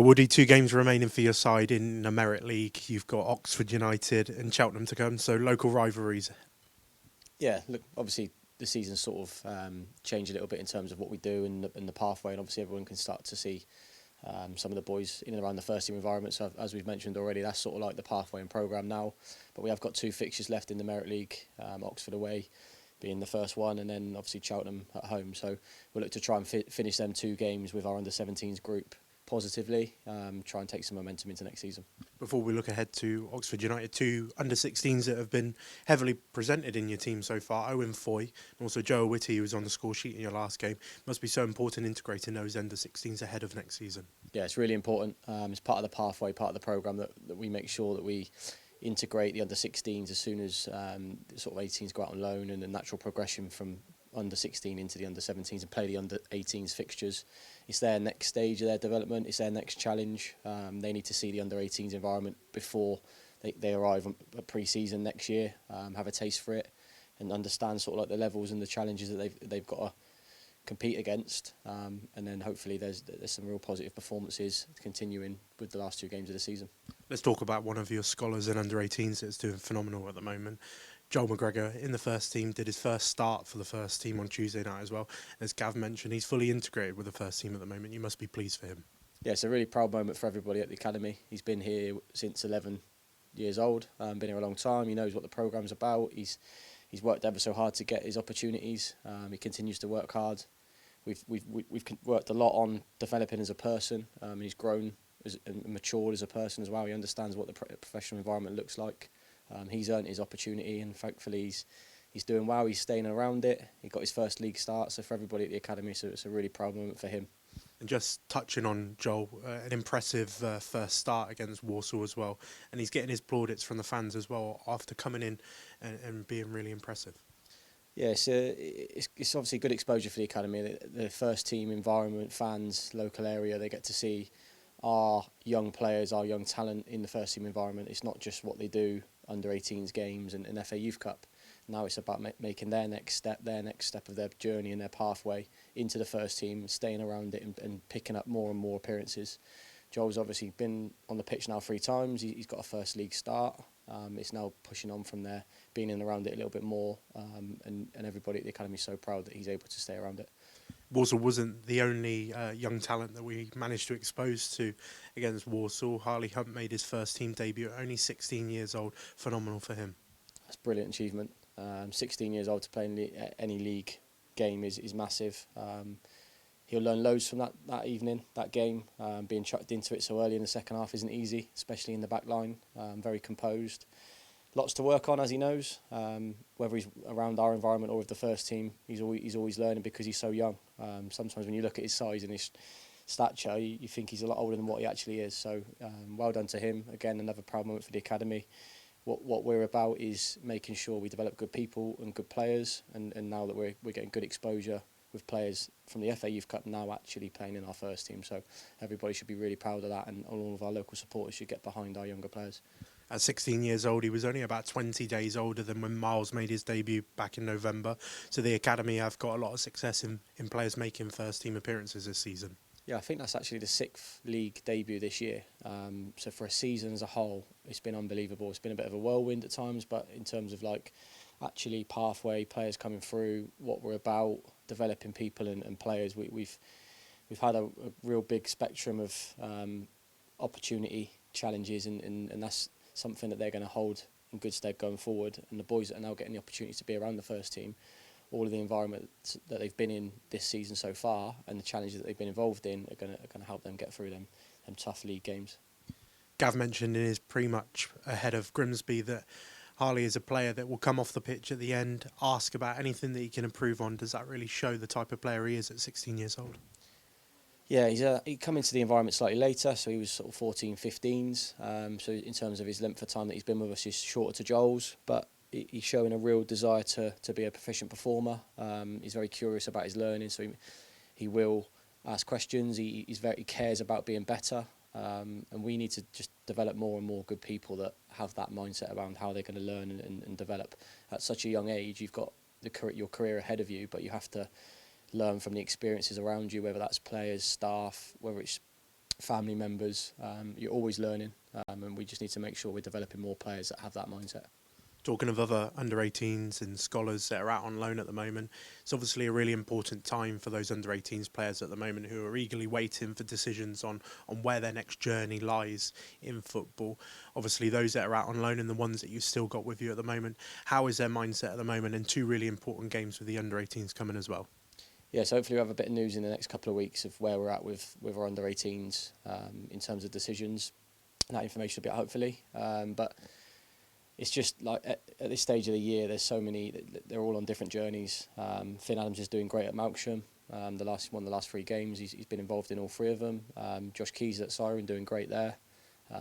Well, Woody, 2 games remaining for your side in the Merit League. You've got Oxford United and Cheltenham to come, so local rivalries. Yeah, look, obviously the season's sort of changed a little bit in terms of what we do and the pathway, and obviously everyone can start to see some of the boys in and around the first team environment. So as we've mentioned already, that's sort of like the pathway and programme now. But we have got 2 fixtures left in the Merit League, Oxford away being the first one, and then obviously Cheltenham at home. So we'll look to try and finish them 2 games with our under-17s group positively, try and take some momentum into next season. Before we look ahead to Oxford United, 2 under-16s that have been heavily presented in your team so far, Owen Foy and also Joe Whitty, who was on the score sheet in your last game. Must be so important integrating those under-16s ahead of next season. Yeah, it's really important. It's part of the pathway, part of the programme that we make sure that we integrate the under-16s as soon as sort of 18s go out on loan, and the natural progression from under-16 into the under-17s and play the under-18s fixtures. It's their next stage of their development, it's their next challenge. They need to see the under-18s environment before they arrive at pre-season next year, have a taste for it and understand sort of like the levels and the challenges that they've got to compete against, and then hopefully there's some real positive performances continuing with the last 2 games of the season. Let's talk about one of your scholars in under-18s that's doing phenomenal at the moment. Joel McGregor in the first team did his first start for the first team on Tuesday night as well. As Gav mentioned, he's fully integrated with the first team at the moment. You must be pleased for him. Yeah, it's a really proud moment for everybody at the academy. He's been here since 11 years old, been here a long time. He knows what the programme's about. He's worked ever so hard to get his opportunities. He continues to work hard. We've worked a lot on developing as a person. He's grown and matured as a person as well. He understands what the professional environment looks like. He's earned his opportunity, and thankfully he's doing well. He's staying around it. He got his first league start, so for everybody at the academy, so it's a really proud moment for him. And just touching on Joel, an impressive first start against Walsall as well, and he's getting his plaudits from the fans as well after coming in and being really impressive. Yeah, it's obviously good exposure for the academy. The first team environment, fans, local area, they get to see our young players, our young talent in the first team environment. It's not just what they do under 18s games and FA Youth Cup. Now it's about making their next step of their journey and their pathway into the first team, staying around it and picking up more and more appearances. Joel's obviously been on the pitch now 3 times. He's got a first league start. It's now pushing on from there, being in around it a little bit more, and everybody at the academy is so proud that he's able to stay around it. Walsall wasn't the only young talent that we managed to expose to against Walsall. Harley Hunt made his first team debut at only 16 years old. Phenomenal for him. That's a brilliant achievement. 16 years old to play in any league game is massive. He'll learn loads from that evening, that game. Being chucked into it so early in the second half isn't easy, especially in the back line. Very composed. Lots to work on, as he knows. Whether he's around our environment or with the first team, he's always learning because he's so young. Sometimes when you look at his size and his stature, you think he's a lot older than what he actually is. So well done to him. Again, another proud moment for the academy. What we're about is making sure we develop good people and good players, and now that we're getting good exposure with players from the FA Youth Cup now actually playing in our first team. So everybody should be really proud of that, and all of our local supporters should get behind our younger players. At 16 years old, he was only about 20 days older than when Miles made his debut back in November. So the academy have got a lot of success in players making first team appearances this season. Yeah, I think that's actually the 6th league debut this year. So for a season as a whole, it's been unbelievable. It's been a bit of a whirlwind at times, but in terms of like actually pathway, players coming through, what we're about, developing people and players, we've had a real big spectrum of opportunity, challenges, and that's something that they're going to hold in good stead going forward. And the boys that are now getting the opportunity to be around the first team, all of the environment that they've been in this season so far and the challenges that they've been involved in are going to help them get through them tough league games. Gav mentioned in his pre-match ahead of Grimsby that Harley is a player that will come off the pitch at the end, ask about anything that he can improve on. Does that really show the type of player he is at 16 years old? Yeah, he come into the environment slightly later, so he was sort of 14, 15s. So in terms of his length of time that he's been with us, he's shorter to Joel's, but he's showing a real desire to be a proficient performer. He's very curious about his learning, so he will ask questions. He cares about being better, and we need to just develop more and more good people that have that mindset around how they're going to learn and develop. At such a young age, you've got your career ahead of you, but you have to learn from the experiences around you, whether that's players, staff, whether it's family members. You're always learning, and we just need to make sure we're developing more players that have that mindset. Talking of other under-18s and scholars that are out on loan at the moment, it's obviously a really important time for those under-18s players at the moment who are eagerly waiting for decisions on where their next journey lies in football. Obviously, those that are out on loan and the ones that you've still got with you at the moment, how is their mindset at the moment? And two really important games with the under-18s coming as well. Yeah, so hopefully we'll have a bit of news in the next couple of weeks of where we're at with our under-18s in terms of decisions. That information will be out hopefully, but it's just like at this stage of the year, there's so many. They're all on different journeys. Finn Adams is doing great at Melksham. Won the last 3 games. He's been involved in all 3 of them. Josh Keys at Siren doing great there.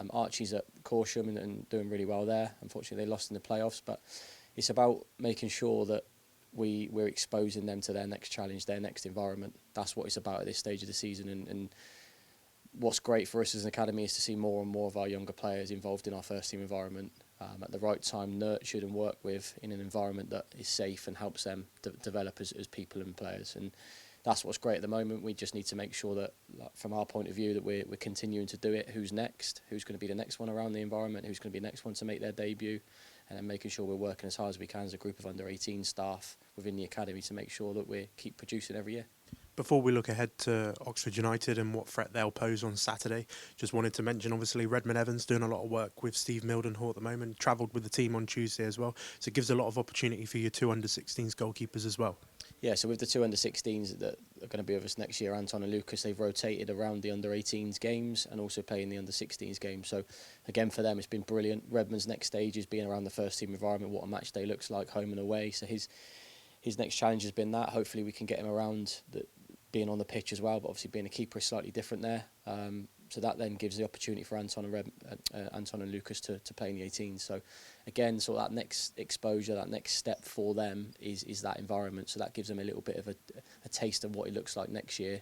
Archie's at Corsham and doing really well there. Unfortunately, they lost in the playoffs, but it's about making sure that we're exposing them to their next challenge, their next environment. That's what it's about at this stage of the season. And what's great for us as an academy is to see more and more of our younger players involved in our first team environment at the right time, nurtured and worked with in an environment that is safe and helps them develop as people and players. And that's what's great at the moment. We just need to make sure that, like, from our point of view, that we're continuing to do it. Who's next? Who's going to be the next one around the environment? Who's going to be the next one to make their debut? And then making sure we're working as hard as we can as a group of under-18 staff within the academy to make sure that we keep producing every year. Before we look ahead to Oxford United and what threat they'll pose on Saturday, just wanted to mention, obviously, Redmond Evans doing a lot of work with Steve Mildenhall at the moment, travelled with the team on Tuesday as well, so it gives a lot of opportunity for your 2 under-16s goalkeepers as well. Yeah, so with the 2 under-16s that are going to be with us next year, Anton and Lucas, they've rotated around the under-18s games and also playing the under-16s games. So again, for them, it's been brilliant. Redmond's next stage is being around the first team environment, what a match day looks like, home and away. So his next challenge has been that. Hopefully we can get him around being on the pitch as well, but obviously being a keeper is slightly different there. So that then gives the opportunity for Anton and Lucas to play in the 18s. So again, so that next exposure, that next step for them is that environment. So that gives them a little bit of a taste of what it looks like next year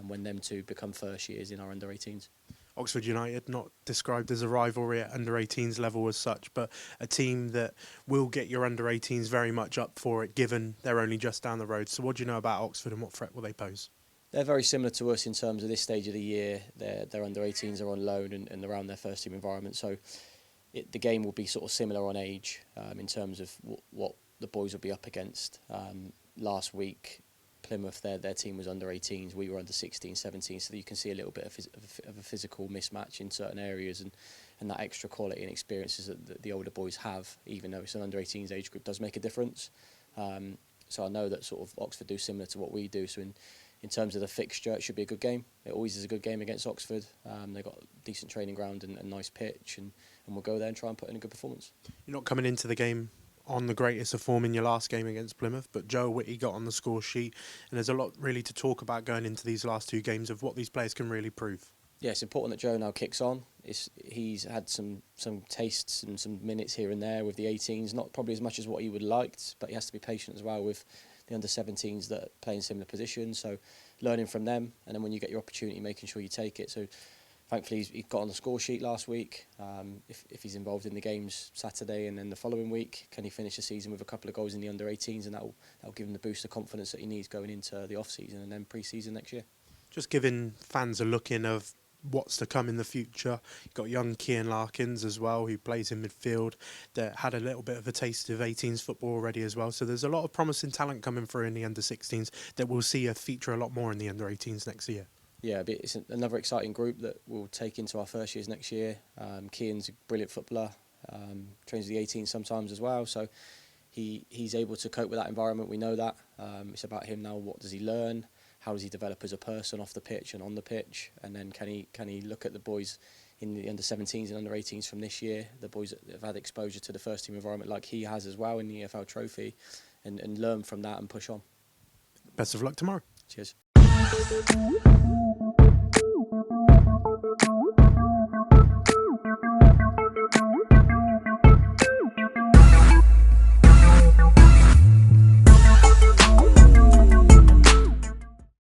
when them 2 become first years in our under-18s. Oxford United, not described as a rivalry at under-18s level as such, but a team that will get your under-18s very much up for it, given they're only just down the road. So what do you know about Oxford and what threat will they pose? They're very similar to us in terms of this stage of the year. Their under-18s are on loan and around their first team environment. So the game will be sort of similar on age in terms of what the boys will be up against. Last week, Plymouth, their team was under-18s. We were under-16, 17. So you can see a little bit of a physical mismatch in certain areas and that extra quality and experiences that the older boys have, even though it's an under-18s age group, does make a difference. So I know that sort of Oxford do similar to what we do. So in terms of the fixture, it should be a good game. It always is a good game against Oxford. They've got a decent training ground and a nice pitch, and we'll go there and try and put in a good performance. You're not coming into the game on the greatest of form in your last game against Plymouth, but Joe Whitty got on the score sheet, and there's a lot really to talk about going into these last 2 games of what these players can really prove. Yeah, it's important that Joe now kicks on. He's had some tastes and some minutes here and there with the 18s, not probably as much as what he would have liked, but he has to be patient as well with the under-17s that play in similar positions. So learning from them, and then when you get your opportunity, making sure you take it. So thankfully he got on the score sheet last week. If he's involved in the games Saturday and then the following week, can he finish the season with a couple of goals in the under-18s, and that'll give him the boost of confidence that he needs going into the off-season and then pre-season next year. Just giving fans a look in of what's to come in the future. You've got young Cian Larkins as well, who plays in midfield, that had a little bit of a taste of 18s football already as well. So there's a lot of promising talent coming through in the under-16s that we'll see a feature a lot more in the under-18s next year. Yeah, it's another exciting group that we'll take into our first years next year. Cian's a brilliant footballer, trains with the 18s sometimes as well. So he's able to cope with that environment. We know that. It's about him now. What does he learn? How does he develop as a person off the pitch and on the pitch? And then can he look at the boys in the under-17s and under-18s from this year, the boys that have had exposure to the first team environment like he has as well in the EFL Trophy, and learn from that and push on. Best of luck tomorrow. Cheers.